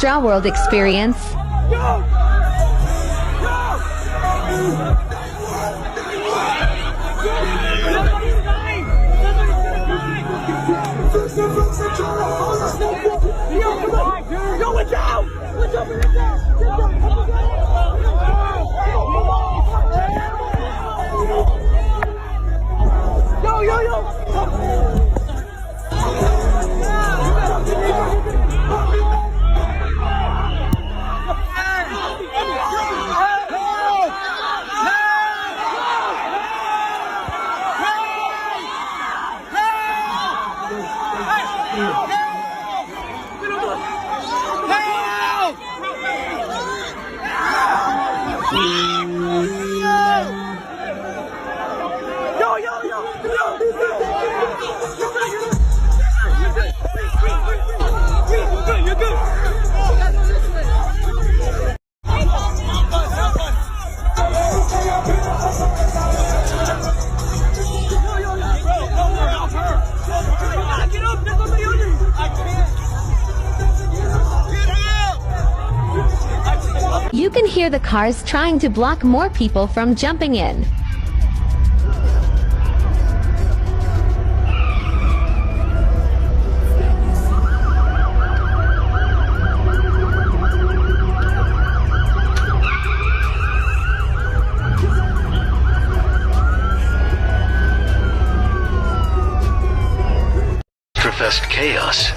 ASTROWORLD experience. Yo, watch out! Watch out! Yo! You're good. You can hear the cars trying to block more people from jumping in. Professed chaos.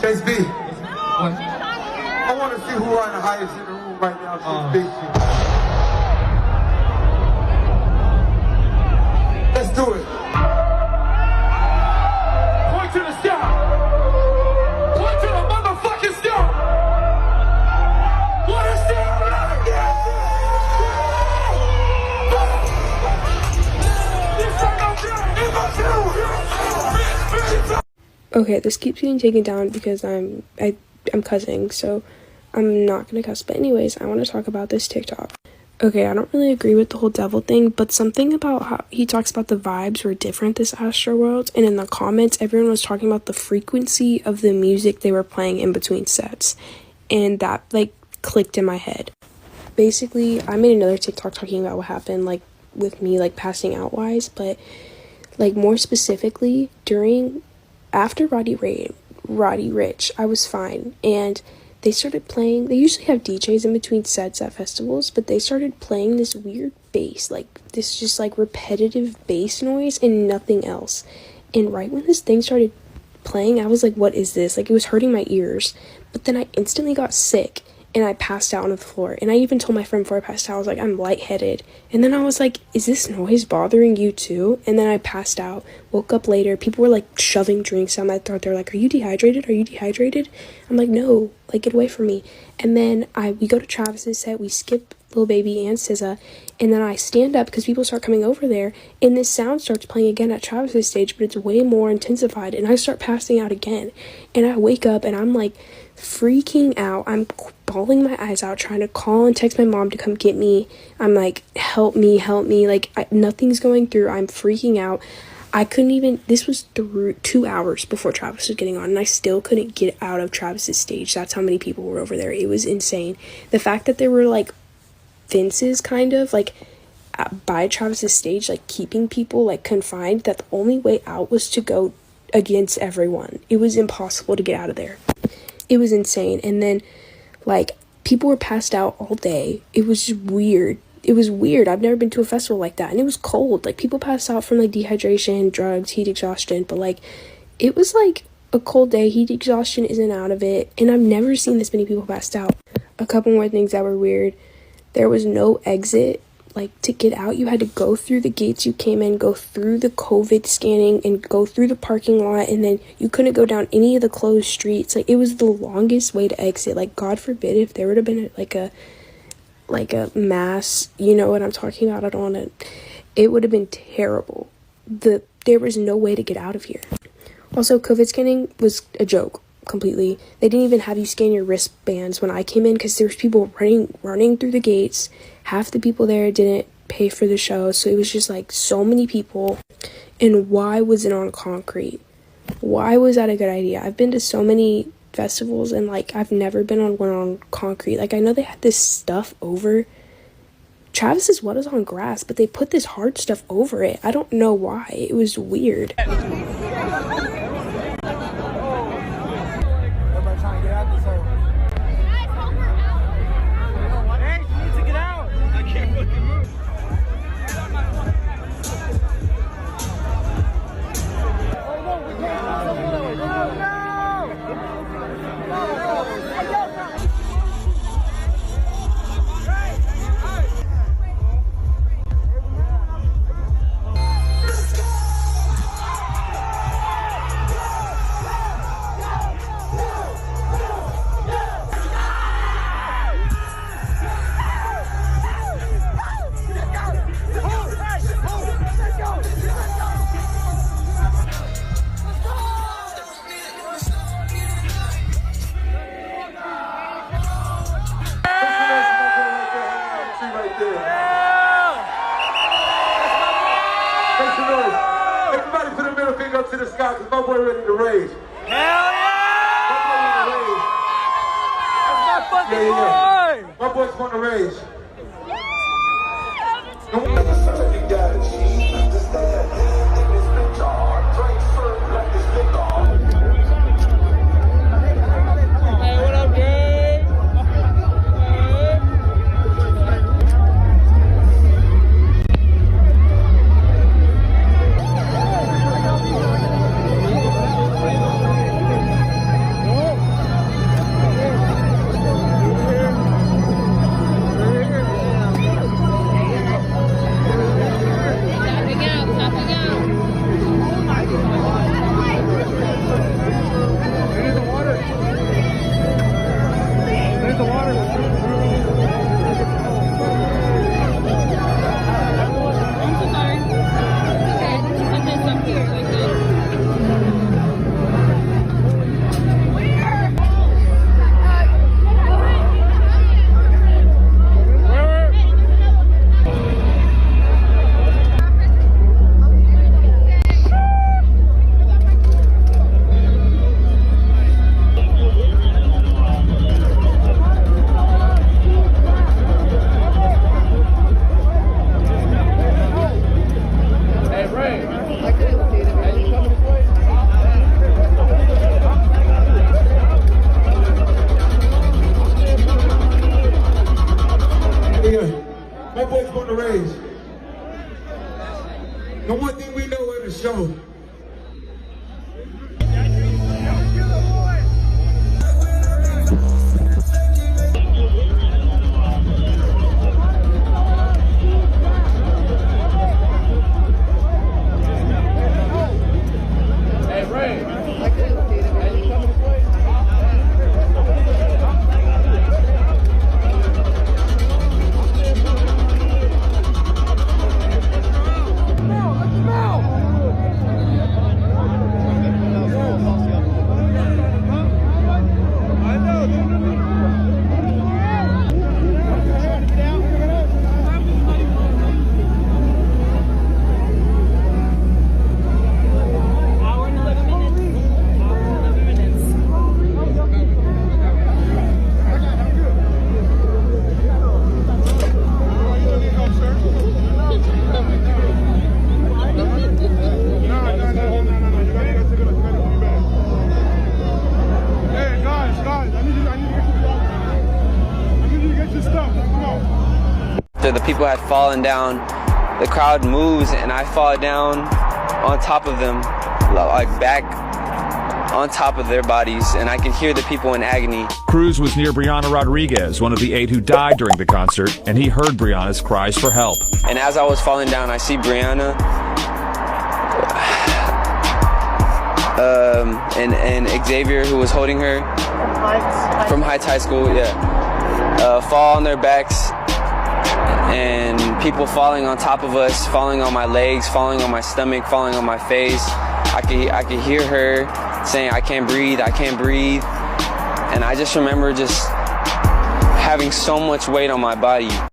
Chase B, I want to see who are the highest in the room right now. Chase B. Let's do it. Point to the sky. Point to the motherfucking sky. What is that? Okay, this keeps getting taken down because I'm cussing, so I'm not gonna cuss. But anyways, I want to talk about this TikTok. Okay, I don't really agree with the whole devil thing, but something about how he talks about the vibes were different this ASTROWORLD, and in the comments, everyone was talking about the frequency of the music they were playing in between sets, and that, like, clicked in my head. Basically, I made another TikTok talking about what happened, like, with me, like, passing out wise, but, like, more specifically, after Roddy Ricch, I was fine, and they started playing, they usually have DJs in between sets at festivals, but they started playing this weird bass, like this just like repetitive bass noise and nothing else. And right when this thing started playing, I was like, what is this? Like, it was hurting my ears. But then I instantly got sick and I passed out on the floor. And I even told my friend before I passed out, I was like, I'm lightheaded. And then I was like, is this noise bothering you too? And then I passed out, woke up later. People were like shoving drinks down my throat. They're like, are you dehydrated? Are you dehydrated? I'm like, no, like, get away from me. And then we go to Travis's set, we skip Lil Baby and SZA, and then I stand up because people start coming over there, and this sound starts playing again at Travis's stage, but it's way more intensified, and I start passing out again. And I wake up and I'm like freaking out. I'm bawling my eyes out, trying to call and text my mom to come get me. I'm like, help me, like, nothing's going through. I'm freaking out. I couldn't even, this was through 2 hours before Travis was getting on, and I still couldn't get out of Travis's stage. That's how many people were over there. It was insane. The fact that there were like fences kind of like by Travis's stage, like keeping people like confined, that the only way out was to go against everyone. It was impossible to get out of there. It was insane. And then like people were passed out all day. It was just weird. It was weird. I've never been to a festival like that. And it was cold. Like, people passed out from like dehydration, drugs, heat exhaustion, but like it was like a cold day. Heat exhaustion isn't out of it, and I've never seen this many people passed out. A couple more things that were weird. There was no exit. Like, to get out, you had to go through the gates you came in, go through the COVID scanning, and go through the parking lot, and then you couldn't go down any of the closed streets. Like, it was the longest way to exit. Like, God forbid if there would have been like a mass, you know what I'm talking about, I don't want to, it would have been terrible. There was no way to get out of here. Also, COVID scanning was a joke completely. They didn't even have you scan your wristbands when I came in, because there was people running through the gates. Half the people there didn't pay for the show, so it was just like so many people. And why was it on concrete? Why was that a good idea? I've been to so many festivals, and like I've never been on one on concrete. Like, I know they had this stuff over Travis's what is on grass, but they put this hard stuff over it. I don't know why. It was weird. Everybody put a middle finger up to the sky, because my boy ready to rage. Hell yeah! My boy ready to rage. That's my fucking boy! My boys want to rage. Hey, what up, gang? After the people had fallen down, the crowd moves and I fall down on top of them, like back on top of their bodies, and I can hear the people in agony. Cruz was near Brianna Rodriguez, one of the 8 who died during the concert, and he heard Brianna's cries for help. And as I was falling down, I see Brianna and Xavier, who was holding her from Heights High School, fall on their backs, and people falling on top of us, falling on my legs, falling on my stomach, falling on my face. I could hear her saying, "I can't breathe, I can't breathe." And I just remember just having so much weight on my body.